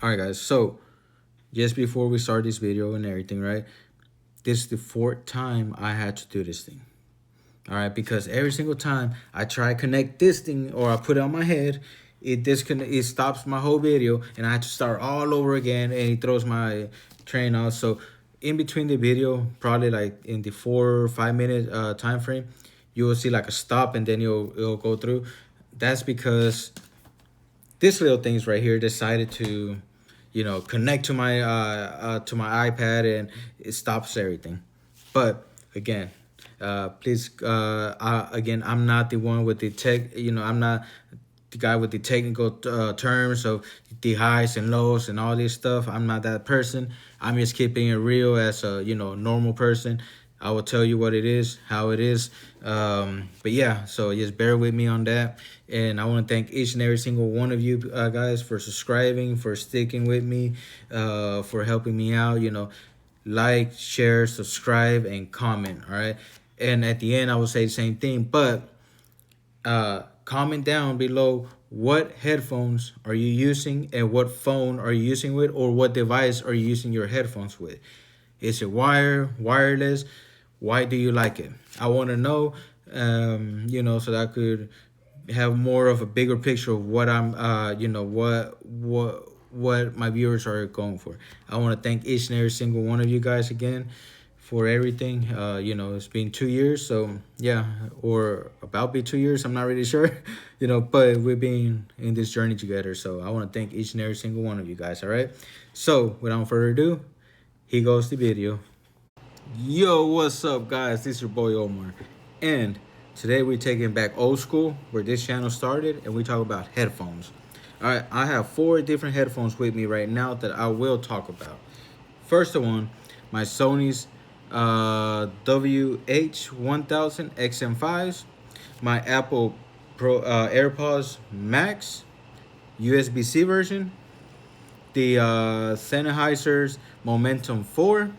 All right, guys. So just before we start this video and everything, right? This is the fourth time I had to do this thing. All right, because every single time I try to connect this thing or I put it on my head, it stops my whole video and I have to start all over again and it throws my train out. So in between the video, probably like in the 4 or 5 minute time frame, you will see like a stop and then it'll go through. That's because this little things right here decided to, connect to my iPad and it stops everything. But again, please, again, I'm not the one with the tech. I'm not the guy with the technical terms of the highs and lows and all this stuff. I'm not that person. I'm just keeping it real as a normal person. I will tell you what it is, how it is. But yeah, so just bear with me on that. And I want to thank each and every single one of you guys for subscribing, for sticking with me, for helping me out. Like, share, subscribe, and comment. All right. And at the end, I will say the same thing. But comment down below what headphones are you using and what phone are you using with, or what device are you using your headphones with. Is it wireless? Why do you like it? I want to know, so that I could have more of a bigger picture of what I'm, what my viewers are going for. I want to thank each and every single one of you guys again for everything. It's been 2 years, so yeah, or about be 2 years. I'm not really sure, but we've been in this journey together. So I want to thank each and every single one of you guys. All right. So without further ado, here goes the video. Yo, what's up, guys? This is your boy Omar, and today we're taking back old school, where this channel started, and we talk about headphones. All right, I have 4 different headphones with me right now that I will talk about. First one, my Sony's WH-1000XM5s, my Apple Pro AirPods Max USB-C version, the Sennheiser's Momentum 4,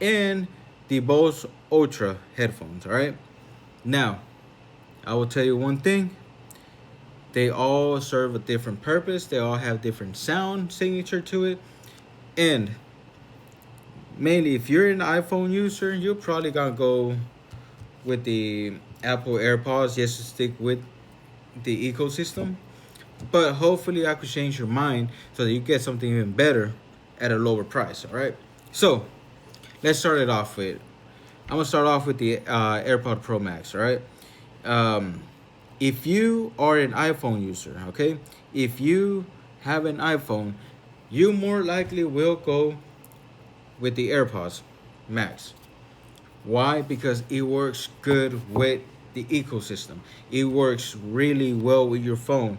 and the Bose Ultra headphones. All right. Now, I will tell you one thing. They all serve a different purpose. They all have different sound signature to it. And mainly, if you're an iPhone user, you're probably gonna go with the Apple AirPods just to stick with the ecosystem. But hopefully, I could change your mind so that you get something even better at a lower price. All right. So let's start it off with. I'm gonna start off with the AirPod Pro Max. All right. If you are an iPhone user, okay, if you have an iPhone, you more likely will go with the AirPods Max. Why? Because it works good with the ecosystem. It works really well with your phone.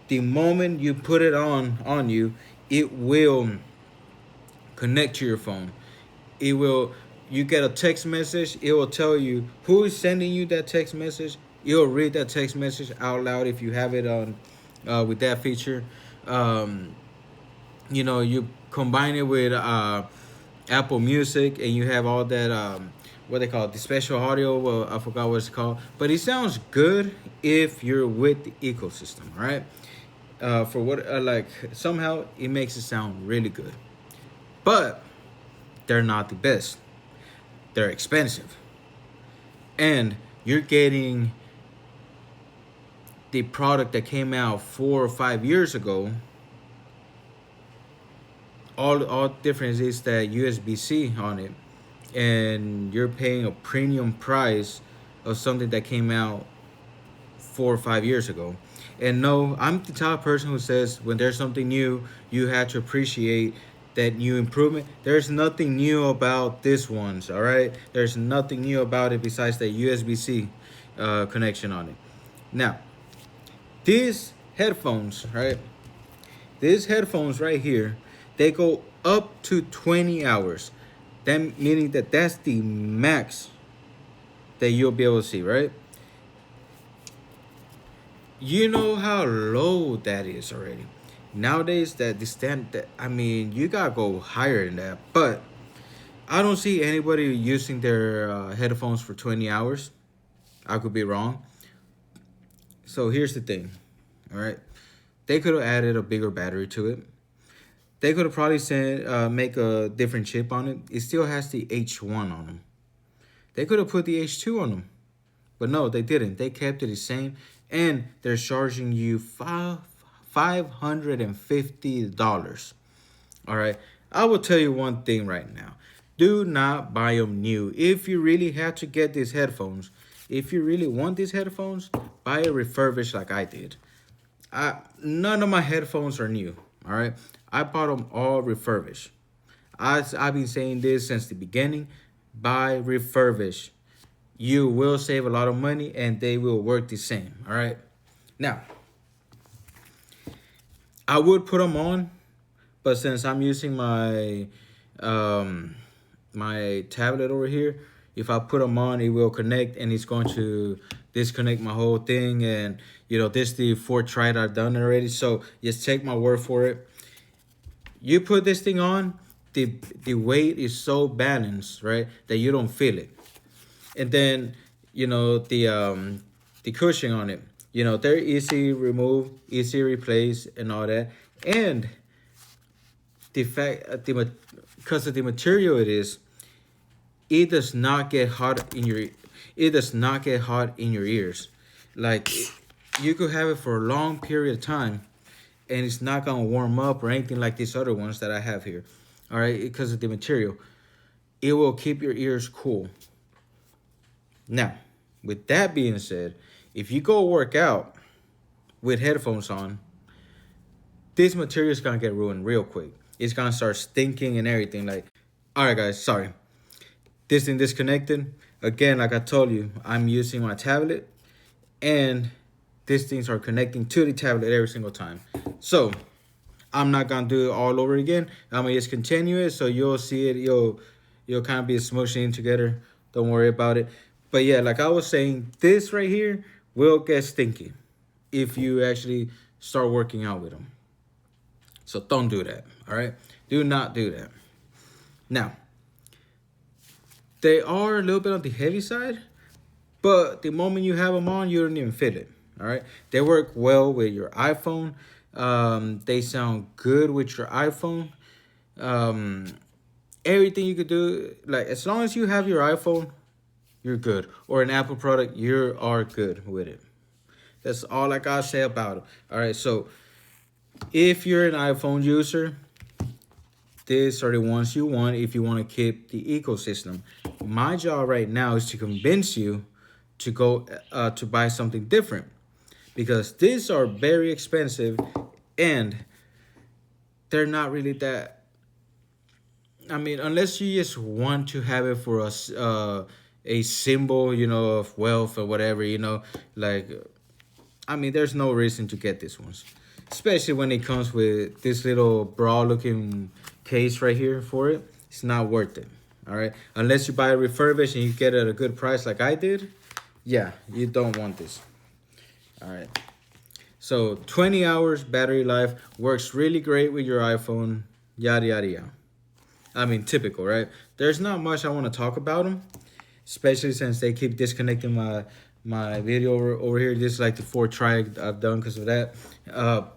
The moment you put it on you, it will connect to your phone. It will, you get a text message, it will tell you who is sending you that text message. You'll read that text message out loud if you have it on with that feature. You combine it with Apple Music, and you have all that what they call it, the special audio. Well, I forgot what it's called, but it sounds good if you're with the ecosystem. All right. For what like somehow it makes it sound really good, but they're not the best. They're expensive, and you're getting the product that came out 4 or 5 years ago. All difference is that USB-C on it, and you're paying a premium price of something that came out 4 or 5 years ago. And no, I'm the type of person who says when there's something new, you have to appreciate that new improvement. There's nothing new about this ones, all right? There's nothing new about it besides that USB-C connection on it. Now, these headphones, right? These headphones right here, they go up to 20 hours. That meaning that that's the max that you'll be able to see, right? You know how low that is already. Nowadays, that the stand, that I mean, you gotta go higher than that. But I don't see anybody using their headphones for 20 hours. I could be wrong. So here's the thing, all right? They could have added a bigger battery to it. They could have probably make a different chip on it. It still has the H1 on them. They could have put the H2 on them. But no, they didn't. They kept it the same. And they're charging you $550. All right. I will tell you one thing right now. Do not buy them new. If you really have to get these headphones, if you really want these headphones, buy a refurbished like I did. None of my headphones are new. All right. I bought them all refurbished. I've been saying this since the beginning. Buy refurbished. You will save a lot of money and they will work the same. All right. Now, I would put them on, but since I'm using my my tablet over here, if I put them on, it will connect and it's going to disconnect my whole thing. And this is the fourth try that I've done already. So just take my word for it. You put this thing on, the weight is so balanced, right, that you don't feel it. And then the cushion on it, they're easy remove, easy replace, and all that. And the fact because of the material it does not get hot in your ears. Like you could have it for a long period of time and it's not gonna warm up or anything like these other ones that I have here. All right, because of the material, it will keep your ears cool. Now, with that being said, if you go work out with headphones on, this material is gonna get ruined real quick. It's gonna start stinking and everything. Like, all right, guys, sorry. This thing disconnected. Again, like I told you, I'm using my tablet, and these things are connecting to the tablet every single time. So, I'm not gonna do it all over again. I'm gonna just continue it, so you'll see it. You'll kind of be smushing together. Don't worry about it. But yeah, like I was saying, this right here will get stinky if you actually start working out with them. So don't do that, all right? Do not do that. Now, they are a little bit on the heavy side, but the moment you have them on, you don't even feel it, all right? They work well with your iPhone. They sound good with your iPhone. Everything you could do, like as long as you have your iPhone, you're good. Or an Apple product, you are good with it. That's all I gotta say about it. All right, so if you're an iPhone user, these are the ones you want if you want to keep the ecosystem. My job right now is to convince you to go to buy something different, because these are very expensive and they're not really that. I mean, unless you just want to have it for us. A symbol, of wealth or whatever, like, I mean, there's no reason to get these ones, especially when it comes with this little bra looking case right here for it. It's not worth it. All right, unless you buy a refurbished and you get it at a good price like I did. Yeah, you don't want this. All right, so 20 hours battery life, works really great with your iPhone, yada yada yada. I mean, typical, right? There's not much I want to talk about them, especially since they keep disconnecting my video over here. This is like the fourth try I've done because of that.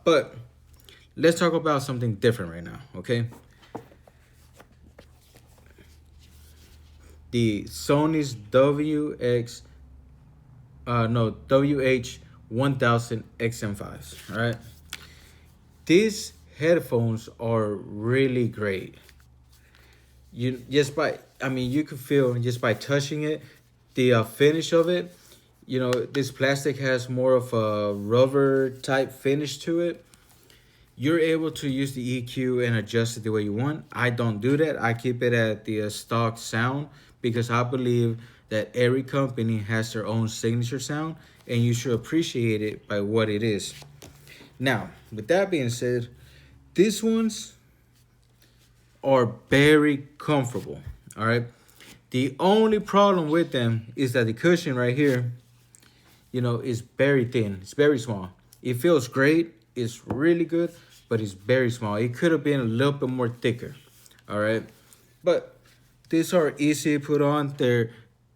But let's talk about something different right now, okay? The Sony's WH-1000XM5s, all right? These headphones are really great. You can feel just by touching it, the finish of it. This plastic has more of a rubber type finish to it. You're able to use the EQ and adjust it the way you want. I don't do that. I keep it at the stock sound, because I believe that every company has their own signature sound and you should appreciate it by what it is. Now, with that being said, these ones are very comfortable, all right? The only problem with them is that the cushion right here, is very thin. It's very small. It feels great. It's really good, but it's very small. It could have been a little bit more thicker, all right? But these are easy to put on.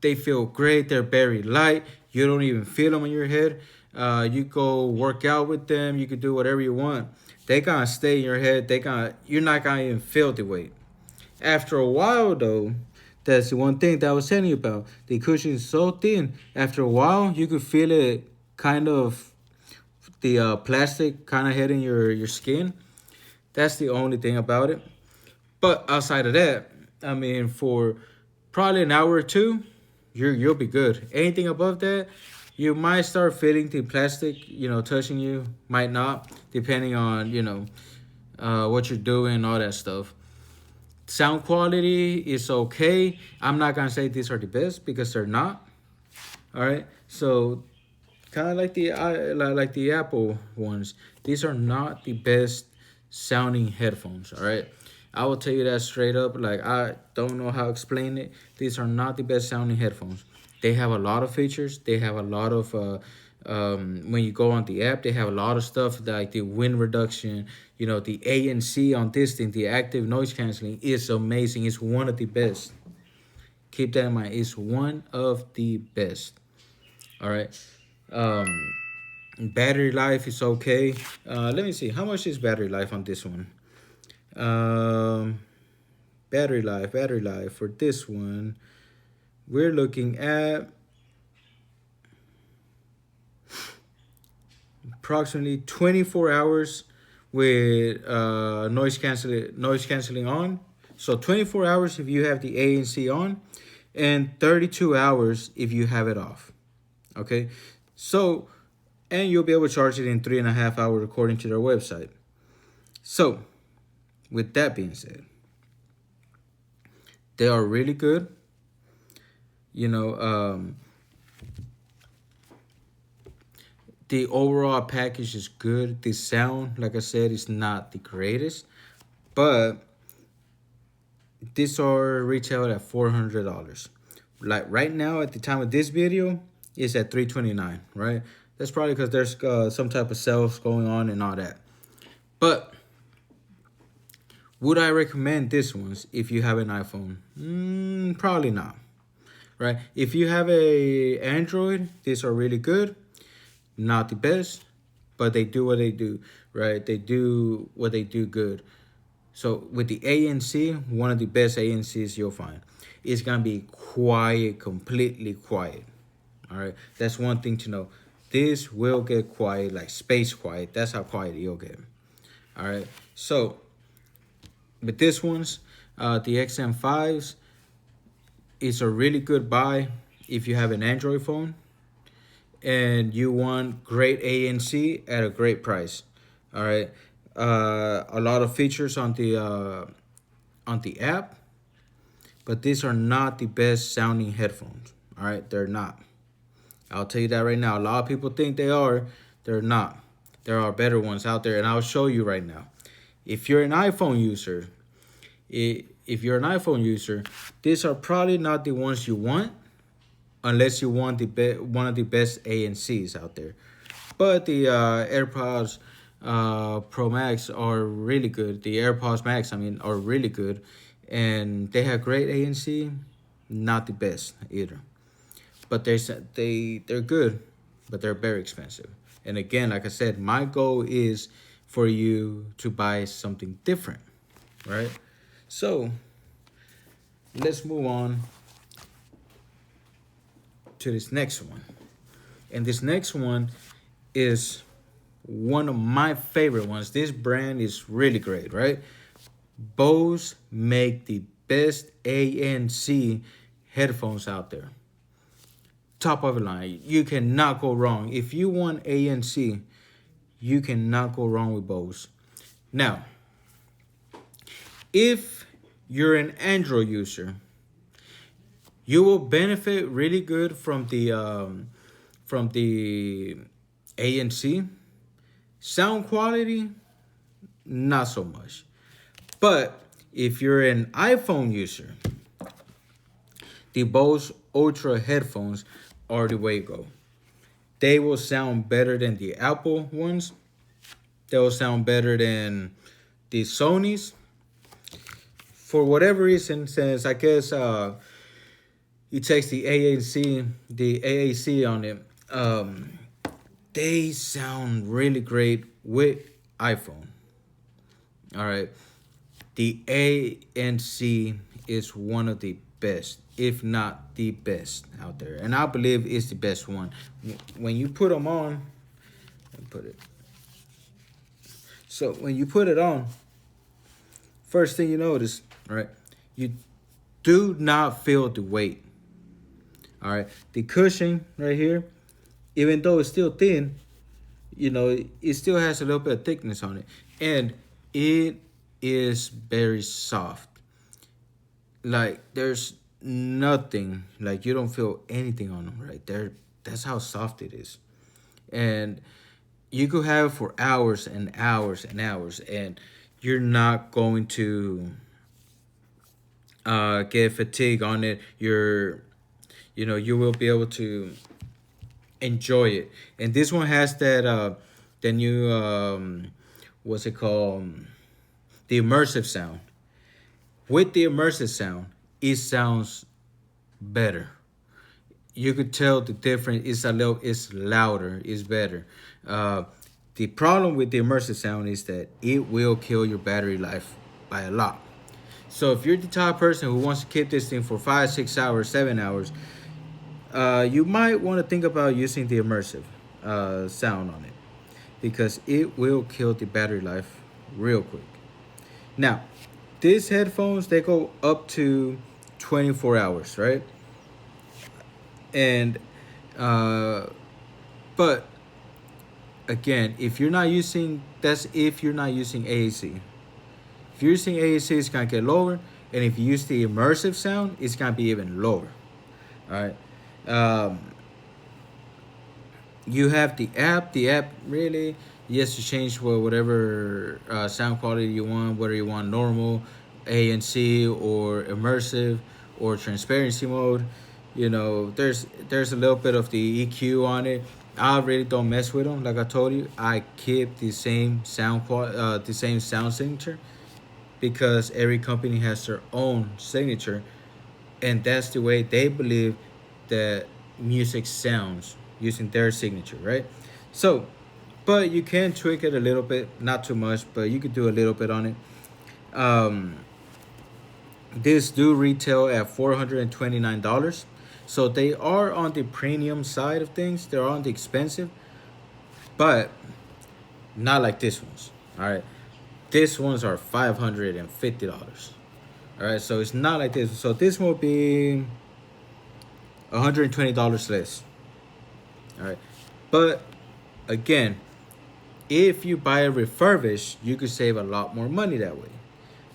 They feel great. They're very light. You don't even feel them on your head. You go work out with them. You can do whatever you want. They gonna stay in your head. You're not gonna even feel the weight. After a while, though, that's the one thing that I was telling you about. The cushion is so thin. After a while, you could feel it kind of the plastic kind of hitting your skin. That's the only thing about it. But outside of that, I mean, for probably an hour or two, you'll be good. Anything above that, you might start feeling the plastic, touching you. Might not, depending on what you're doing, all that stuff. Sound quality is okay. I'm not gonna say these are the best because they're not. All right, so kind of like the Apple ones. These are not the best sounding headphones. All right, I will tell you that straight up. Like, I don't know how to explain it. These are not the best sounding headphones. They have a lot of features. They have a lot of when you go on the app, they have a lot of stuff like the wind reduction. The ANC on this thing, the active noise canceling, is amazing. It's one of the best. Keep that in mind. It's one of the best. All right. Um, Battery life is okay. Let me see. How much is battery life on this one? Um, battery life for this one. We're looking at approximately 24 hours with noise canceling on. So 24 hours if you have the ANC on, and 32 hours if you have it off. Okay, so and you'll be able to charge it in 3.5 hours according to their website. So, with that being said, they are really good. The overall package is good. The sound, like I said, is not the greatest, but these are retailed at $400. Like right now, at the time of this video, it's at $329. Right? That's probably because there's some type of sales going on and all that. But would I recommend this ones if you have an iPhone? Probably not. Right? If you have a Android, these are really good. Not the best, but they do what they do. Right? They do what they do good. So with the ANC, one of the best ANCs you'll find. It's gonna be quiet, completely quiet. All right, that's one thing to know. This will get quiet, like space quiet. That's how quiet you'll get. All right, so with this ones, the XM5s, it's a really good buy if you have an Android phone and you want great ANC at a great price. All right, a lot of features on the app, but these are not the best sounding headphones. All right, they're not. I'll tell you that right now. A lot of people think they are. They're not. There are better ones out there, and I'll show you right now. If you're an iPhone user, these are probably not the ones you want, unless you want one of the best ANCs out there. But the AirPods Pro Max are really good. The AirPods Max, are really good, and they have great ANC. Not the best either, but they're good, but they're very expensive. And again, like I said, my goal is for you to buy something different, right? So let's move on to this next one. And this next one is one of my favorite ones. This brand is really great, right? Bose make the best ANC headphones out there. Top of the line. You cannot go wrong. If you want ANC, you cannot go wrong with Bose. Now, if you're an Android user, you will benefit really good from the ANC. Sound quality, not so much. But if you're an iPhone user, the Bose Ultra headphones are the way to go. They will sound better than the Apple ones. They will sound better than the Sony's. For whatever reason, since I guess it takes the AAC on it, they sound really great with iPhone. All right. The ANC is one of the best, if not the best out there. And I believe it's the best one. When you put them on, put it. So when you put it on, first thing you notice, right? You do not feel the weight. All right. The cushion right here, even though it's still thin, it still has a little bit of thickness on it. And it is very soft. Like there's nothing, like you don't feel anything on them right there. That's how soft it is. And you could have it for hours and hours and hours, and you're not going to get fatigue on it. You will be able to enjoy it. And this one has that the new what's it called, the immersive sound. With the immersive sound, it sounds better. You could tell the difference. It's louder, it's better. The problem with the immersive sound is that it will kill your battery life by a lot. So if you're the type of person who wants to keep this thing for 5, 6 hours, 7 hours, you might want to think about using the immersive sound on it, because it will kill the battery life real quick. Now, these headphones, they go up to 24 hours, right? And but again, if you're not using AAC. If you're using AAC, it's gonna get lower, and if you use the immersive sound, it's gonna be even lower. All right. You have the app. The app really, yes, you change whatever sound quality you want, whether you want normal, ANC, or immersive, or transparency mode. There's a little bit of the EQ on it. I really don't mess with them. Like I told you, I keep the same the same sound signature, because every company has their own signature, and that's the way they believe that music sounds, using their signature, right? So, but you can tweak it a little bit, not too much, but you could do a little bit on it. This do retail at $429. So they are on the premium side of things. They're on the expensive, but not like this ones. All right. These ones are $550. All right. So it's not like this. So this will be $120 less. All right. But again, if you buy a refurbished, you could save a lot more money that way.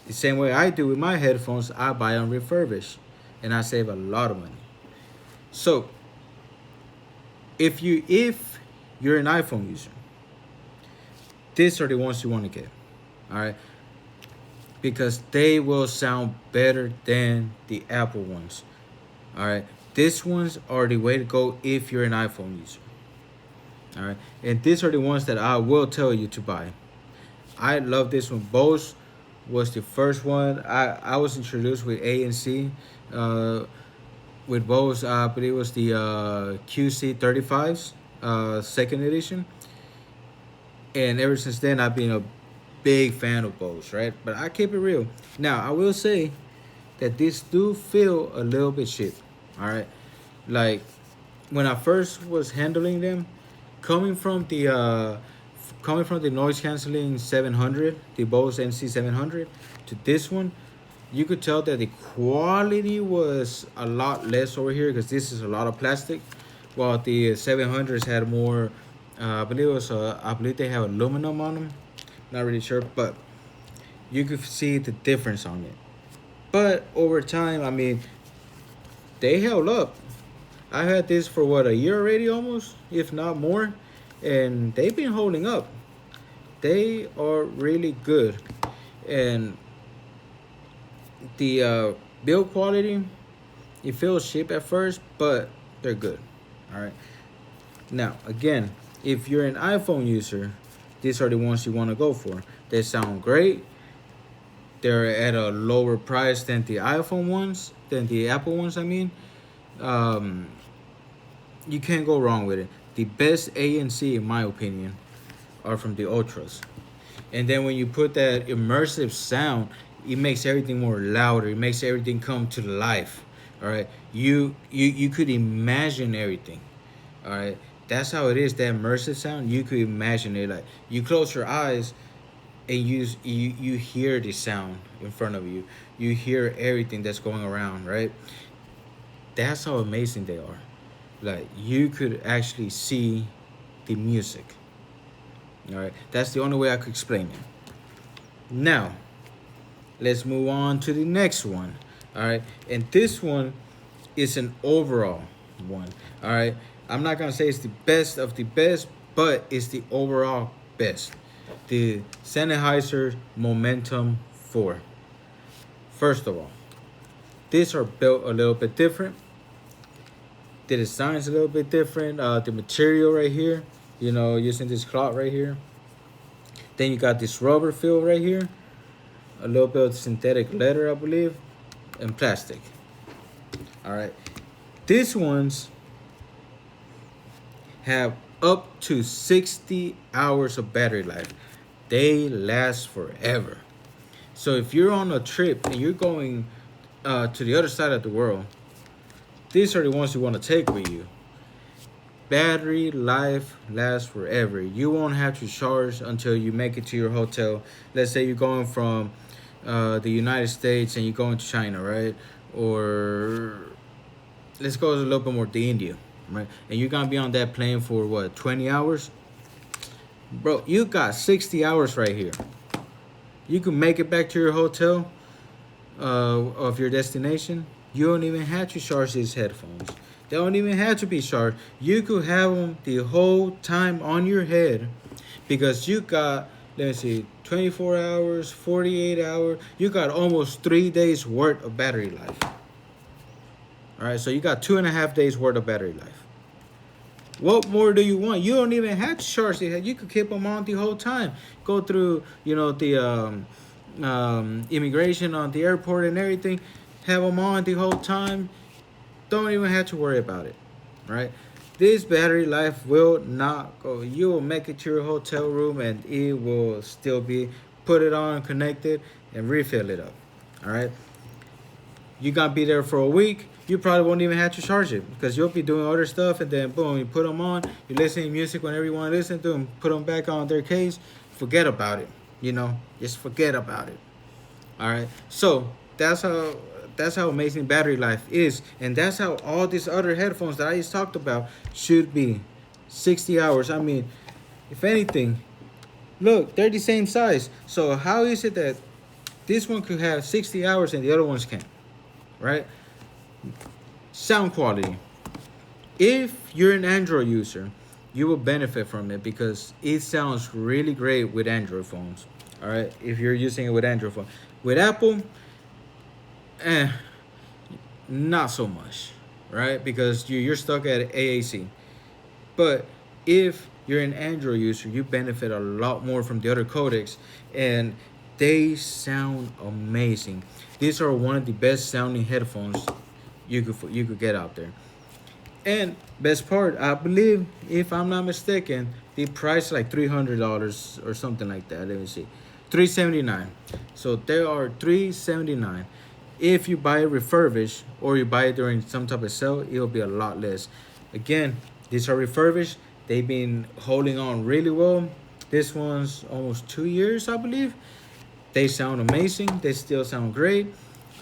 The same way I do with my headphones, I buy them refurbished, and I save a lot of money. So if you're an iPhone user, these are the ones you want to get. All right. Because they will sound better than the Apple ones. All right. These ones are the way to go if you're an iPhone user. All right. And these are the ones that I will tell you to buy. I love this one. Bose was the first one. I was introduced with ANC. With Bose, but it was the QC35s, second edition. And ever since then, I've been a big fan of Bose, right? But I keep it real. Now, I will say that these do feel a little bit cheap, all right? Like, when I first was handling them, coming from the noise canceling 700, the Bose NC700, to this one, you could tell that the quality was a lot less over here, because this is a lot of plastic, while the 700s had more. I believe they have aluminum on them. Not really sure, but you could see the difference on it. But over time, I mean, they held up. I had this for a year already, almost, if not more, and they've been holding up. They are really good, and the build quality, it feels cheap at first, but they're good. All right. Now, again, if you're an iPhone user, these are the ones you want to go for. They sound great. They're at a lower price than the iPhone ones, than the Apple ones, I mean. You can't go wrong with it. The best ANC, in my opinion, are from the Ultras. And then when you put that immersive sound, it makes everything more louder. It makes everything come to life. All right, you could imagine everything. All right, that's how it is. That immersive sound, you could imagine it. Like you close your eyes and you hear the sound in front of you. You hear everything that's going around. Right, that's how amazing they are. Like you could actually see the music. All right, that's the only way I could explain it. Now, let's move on to the next one. All right, and this one is an overall one. All right, I'm not gonna say it's the best of the best, but it's the overall best. The Sennheiser Momentum 4. First of all, these are built a little bit different. The design is a little bit different. The material right here, using this cloth right here. Then you got this rubber feel right here, a little bit of synthetic leather, I believe, and plastic. All right, these ones have up to 60 hours of battery life. They last forever. So if you're on a trip and you're going to the other side of the world, these are the ones you want to take with you. Battery life lasts forever. You won't have to charge until you make it to your hotel. Let's say you're going from the United States and you're going to China, right? Or let's go a little bit more to India, right? And you're going to be on that plane for what, 20 hours? Bro, you got 60 hours right here. You can make it back to your hotel of your destination. You don't even have to charge these headphones. They don't even have to be charged. You could have them the whole time on your head because you got, let me see, 24 hours, 48 hours. You got almost 3 days worth of battery life. All right, so you got 2.5 days worth of battery life. What more do you want? You don't even have to charge it. You could keep them on the whole time. Go through, the immigration on the airport and everything. Have them on the whole time. Don't even have to worry about it, right? This battery life will not go. You will make it to your hotel room and it will still be, put it on, connected, and refill it up, all right? You're going to be there for a week. You probably won't even have to charge it because you'll be doing other stuff and then boom, you put them on. You listen to music whenever you want to listen to them. Put them back on their case. Forget about it, Just forget about it, all right? So that's how amazing battery life is, and that's how all these other headphones that I just talked about should be. 60 hours. I mean, if anything, look, they're the same size. So how is it that this one could have 60 hours and the other ones can't, right? Sound quality. If you're an Android user, you will benefit from it because it sounds really great with Android phones, all right? If you're using it with Android phone. With Apple, not so much, right? Because you're stuck at AAC. But if you're an Android user, you benefit a lot more from the other codecs, and they sound amazing. These are one of the best sounding headphones you could get out there. And best part, I believe, if I'm not mistaken, the price like $300 or something like that. Let me see, $379. So they are $379. If you buy it refurbished or you buy it during some type of sale, it'll be a lot less. Again, these are refurbished. They've been holding on really well. This one's almost 2 years, I believe. They sound amazing. They still sound great.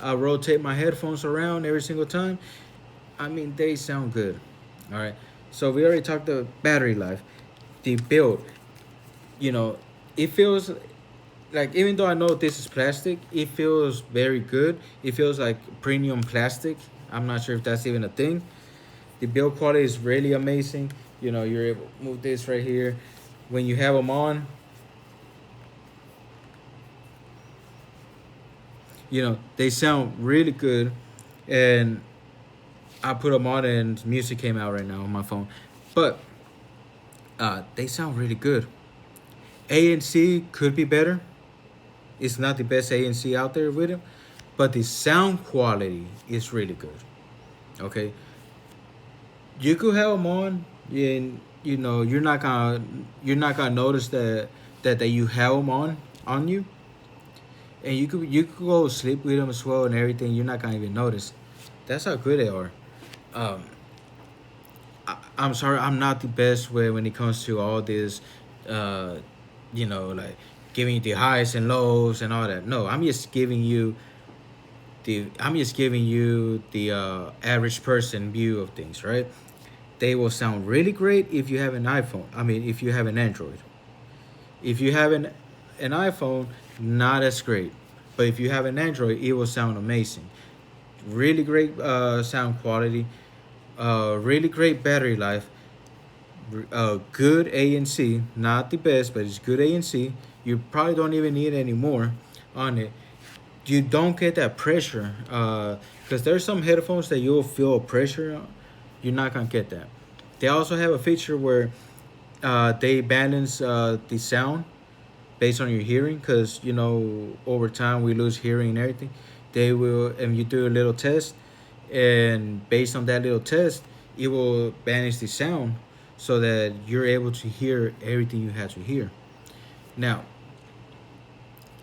I rotate my headphones around every single time. I mean, they sound good. All right. So we already talked about battery life. The build, it feels like, even though I know this is plastic, it feels very good. It feels like premium plastic. I'm not sure if that's even a thing. The build quality is really amazing. You're able to move this right here. When you have them on, they sound really good. And I put them on and music came out right now on my phone. But they sound really good. ANC could be better. It's not the best ANC out there with it, but the sound quality is really good. Okay, you could have them on, and you're not gonna notice that that you have them on you, and you could go sleep with them as well and everything. You're not gonna even notice. That's how good they are. Um, I'm sorry, I'm not the best way when it comes to all this, uh, like giving you the highs and lows and all that. No, I'm just giving you the average person view of things, right? They will sound really great if you have an iPhone. I mean, if you have an Android. If you have an iPhone, not as great. But if you have an Android, it will sound amazing. Really great sound quality, really great battery life, good ANC, not the best, but it's good ANC. You probably don't even need any more on it. You don't get that pressure because there's some headphones that you'll feel pressure. You're not gonna get that. They also have a feature where they balance the sound based on your hearing, because over time we lose hearing and everything. They will, and you do a little test, and based on that little test, it will balance the sound so that you're able to hear everything you have to hear. Now,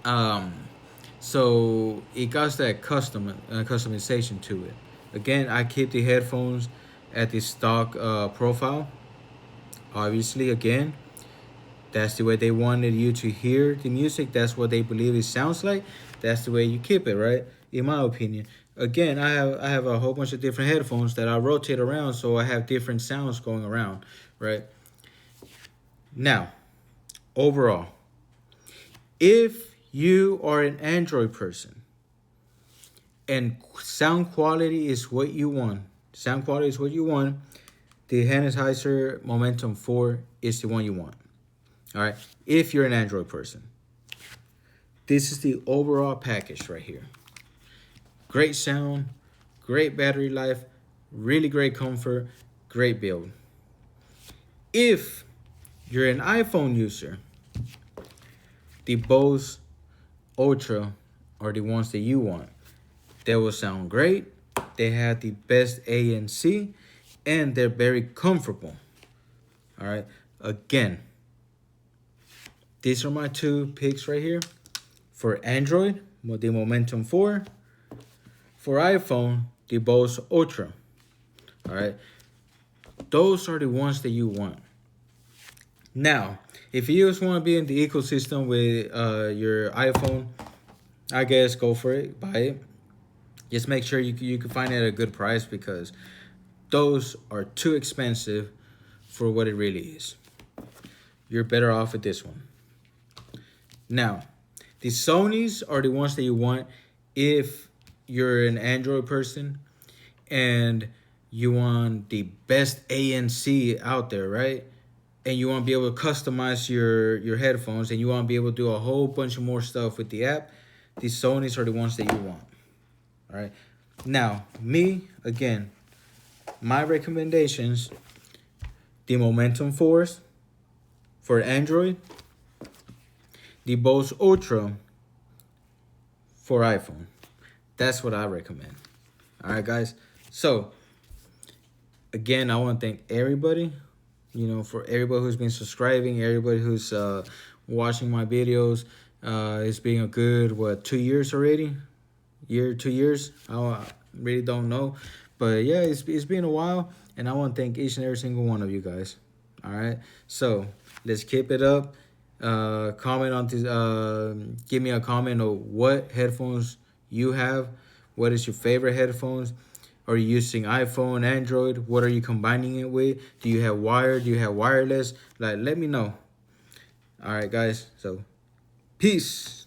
um, so it got that customization to it. Again, I keep the headphones at the stock profile. Obviously, again, that's the way they wanted you to hear the music. That's what they believe it sounds like. That's the way you keep it, right? In my opinion. Again, I have a whole bunch of different headphones that I rotate around, so I have different sounds going around, right? Now, overall, if you are an Android person and sound quality is what you want, the Sennheiser Momentum 4 is the one you want. All right, if you're an Android person. This is the overall package right here. Great sound, great battery life, really great comfort, great build. If you're an iPhone user, the Bose Ultra are the ones that you want. They will sound great. They have the best ANC, and they're very comfortable. All right, again, these are my two picks right here. For Android, the Momentum 4. For iPhone, the Bose Ultra. All right. Those are the ones that you want. Now, if you just want to be in the ecosystem with your iPhone, I guess go for it. Buy it. Just make sure you can find it at a good price, because those are too expensive for what it really is. You're better off with this one. Now, the Sonys are the ones that you want if you're an Android person and you want the best ANC out there, right? And you want to be able to customize your headphones, and you want to be able to do a whole bunch of more stuff with the app. The Sonys are the ones that you want. All right. Now, me, again, my recommendations, the Momentum 4s for Android, the Bose Ultra for iPhone. That's what I recommend. All right, guys. So, again, I want to thank everybody, for everybody who's been subscribing, everybody who's watching my videos. It's been a good, 2 years already? 2 years? I really don't know. But, yeah, it's been a while, and I want to thank each and every single one of you guys. All right? So, let's keep it up. Comment on this. Give me a comment on what headphones you have. What is your favorite headphones? Are you using iPhone, Android? What are you combining it with? Do you have wired? Do you have wireless? Let me know. All right, guys. So, peace.